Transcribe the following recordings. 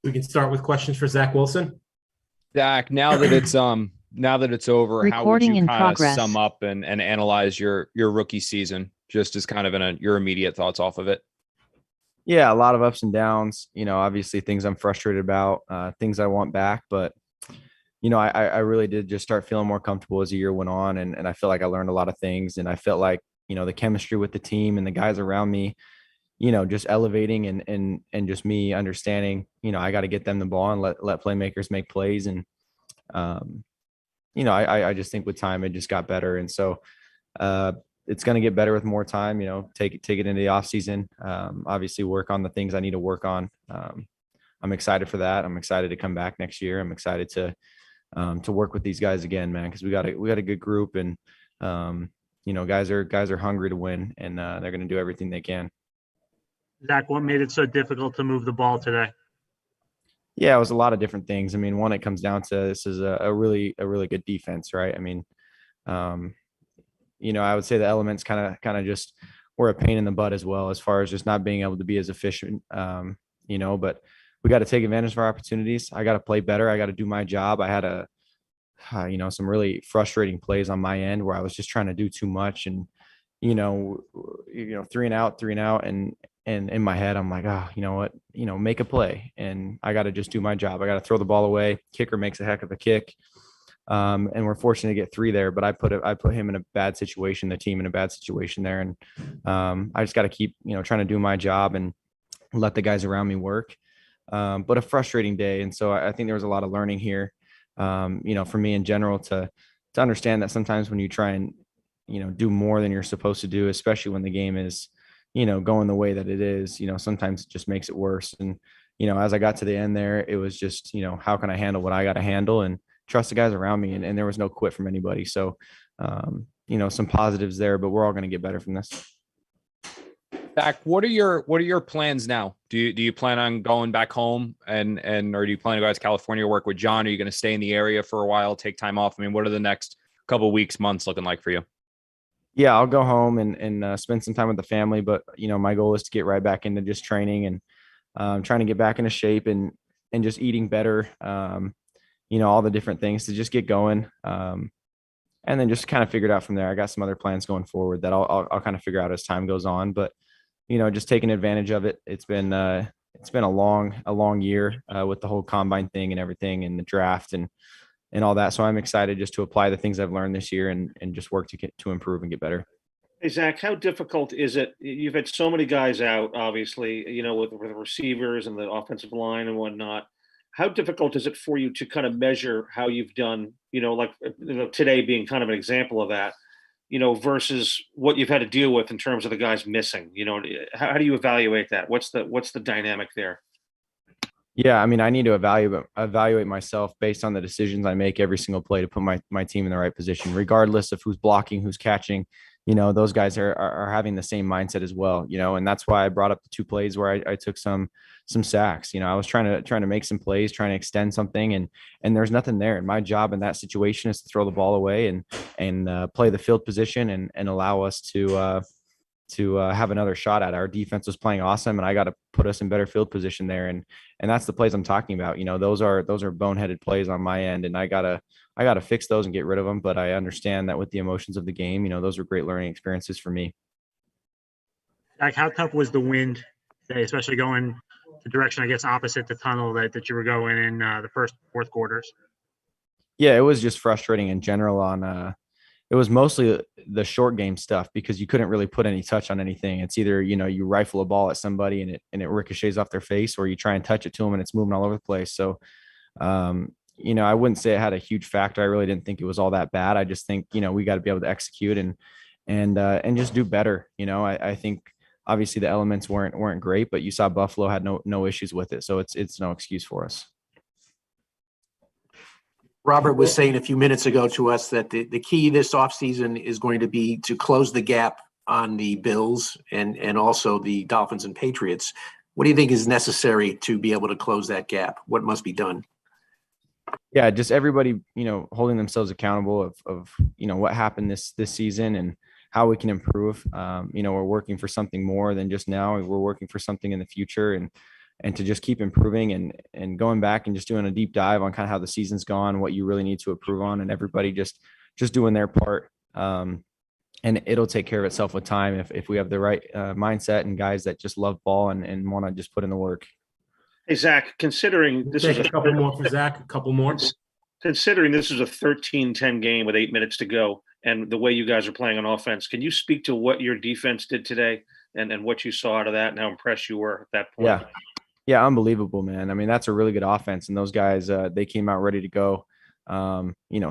We can start with questions for Zach Wilson. Dak, now that it's over, how would Recording you in kind of sum progress. up and analyze your rookie season, just as kind of your immediate thoughts off of it? Yeah, a lot of ups and downs. Obviously things I'm frustrated about, things I want back. But, I really did just start feeling more comfortable as the year went on. And I feel like I learned a lot of things. And I felt like, the chemistry with the team and the guys around me, just elevating and just me understanding, I got to get them the ball and let playmakers make plays. And, um, I just think with time it just got better. And so, it's going to get better with more time, take it into the off season. Obviously work on the things I need to work on. I'm excited for that. I'm excited to come back next year. I'm excited to work with these guys again, man, because we got a good group. And, guys are hungry to win, and they're going to do everything they can. Zach, what made it so difficult to move the ball today? Yeah, it was a lot of different things. I mean, one, it comes down to this is a really good defense, right? I mean, um, I would say the elements kind of just were a pain in the butt as well, as far as just not being able to be as efficient. But we got to take advantage of our opportunities. I got to play better. I got to do my job. I had some really frustrating plays on my end where I was just trying to do too much, and three and out, and in my head I'm like, oh, you know what, make a play, and I got to just do my job. I got to throw the ball away. Kicker makes a heck of a kick, and we're fortunate to get three there. But I put him in a bad situation, the team in a bad situation there, and I just got to keep trying to do my job and let the guys around me work. But a frustrating day, and so I think there was a lot of learning here. For me in general to understand that sometimes when you try and, do more than you're supposed to do, especially when the game is, going the way that it is, sometimes it just makes it worse. And, as I got to the end there, it was just, how can I handle what I got to handle and trust the guys around me? And there was no quit from anybody. So, some positives there, but we're all going to get better from this. Dak, what are your plans now? Do you plan on going back home and or do you plan to go out to California, work with John? Are you going to stay in the area for a while, take time off? I mean, what are the next couple of weeks, months looking like for you? Yeah, I'll go home and spend some time with the family. But, my goal is to get right back into just training and trying to get back into shape and just eating better, all the different things to just get going. And then just kind of figure it out from there. I got some other plans going forward that I'll kind of figure out as time goes on. But just taking advantage of it. It's been a long year with the whole combine thing and everything and the draft and all that. So I'm excited just to apply the things I've learned this year and just work to improve and get better. Hey, Zach, how difficult is it? You've had so many guys out, obviously, with the receivers and the offensive line and whatnot. How difficult is it for you to kind of measure how you've done, today being kind of an example of that, versus what you've had to deal with in terms of the guys missing? How do you evaluate that? What's the dynamic there? Yeah, I mean, I need to evaluate myself based on the decisions I make every single play to put my team in the right position, regardless of who's blocking, who's catching. Those guys are having the same mindset as well. And that's why I brought up the two plays where I took some sacks. I was trying to make some plays, trying to extend something, and there's nothing there. And my job in that situation is to throw the ball away and play the field position and allow us to have another shot at it. Our defense was playing awesome, and I got to put us in better field position there. And that's the plays I'm talking about. Those are boneheaded plays on my end, and I gotta fix those and get rid of them. But I understand that with the emotions of the game, those are great learning experiences for me. Like, how tough was the wind today, especially going the direction, I guess, opposite the tunnel that you were going in the fourth quarters? Yeah, it was just frustrating in general it was mostly the short game stuff because you couldn't really put any touch on anything. It's either, you rifle a ball at somebody and it ricochets off their face, or you try and touch it to them and it's moving all over the place. So, I wouldn't say it had a huge factor. I really didn't think it was all that bad. I just think, we got to be able to execute and just do better. I think obviously the elements weren't great, but you saw Buffalo had no issues with it. So it's no excuse for us. Robert was saying a few minutes ago to us that the key this offseason is going to be to close the gap on the Bills and also the Dolphins and Patriots. What do you think is necessary to be able to close that gap? What must be done? Yeah, just everybody, holding themselves accountable of what happened this season and how we can improve. We're working for something more than just now. We're working for something in the future. And, and to just keep improving and going back and just doing a deep dive on kind of how the season's gone, what you really need to improve on, and everybody just doing their part. And it'll take care of itself with time if we have the right mindset and guys that just love ball and want to just put in the work. Hey, Zach, considering this Take is a couple more for Zach. A couple more. considering this is a 13-10 game with 8 minutes to go, and the way you guys are playing on offense, can you speak to what your defense did today and what you saw out of that and how impressed you were at that point? Yeah. Yeah, unbelievable, man. I mean, that's a really good offense. And those guys, they came out ready to go,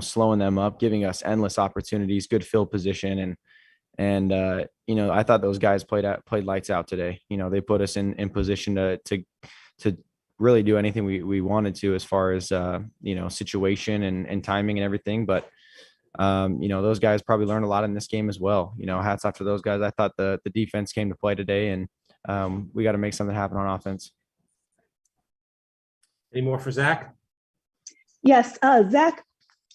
slowing them up, giving us endless opportunities, good field position. And I thought those guys played lights out today. They put us in position to really do anything we wanted to as far as, situation and timing and everything. But, those guys probably learned a lot in this game as well. Hats off to those guys. I thought the defense came to play today, and we got to make something happen on offense. Any more for Zach? Yes, Zach,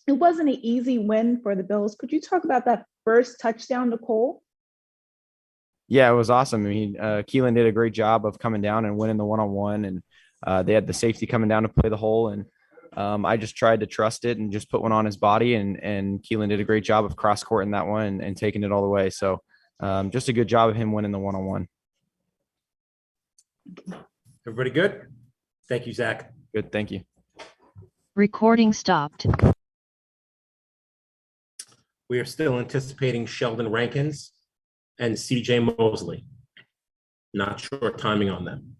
it wasn't an easy win for the Bills. Could you talk about that first touchdown to Cole? Yeah, it was awesome. I mean, Keelan did a great job of coming down and winning the one-on-one, and they had the safety coming down to play the hole. And I just tried to trust it and just put one on his body, and Keelan did a great job of cross-courting that one and taking it all the way. So just a good job of him winning the one-on-one. Everybody good? Thank you, Zach. Good, thank you. Recording stopped. We are still anticipating Sheldon Rankins and CJ Mosley. Not sure timing on them.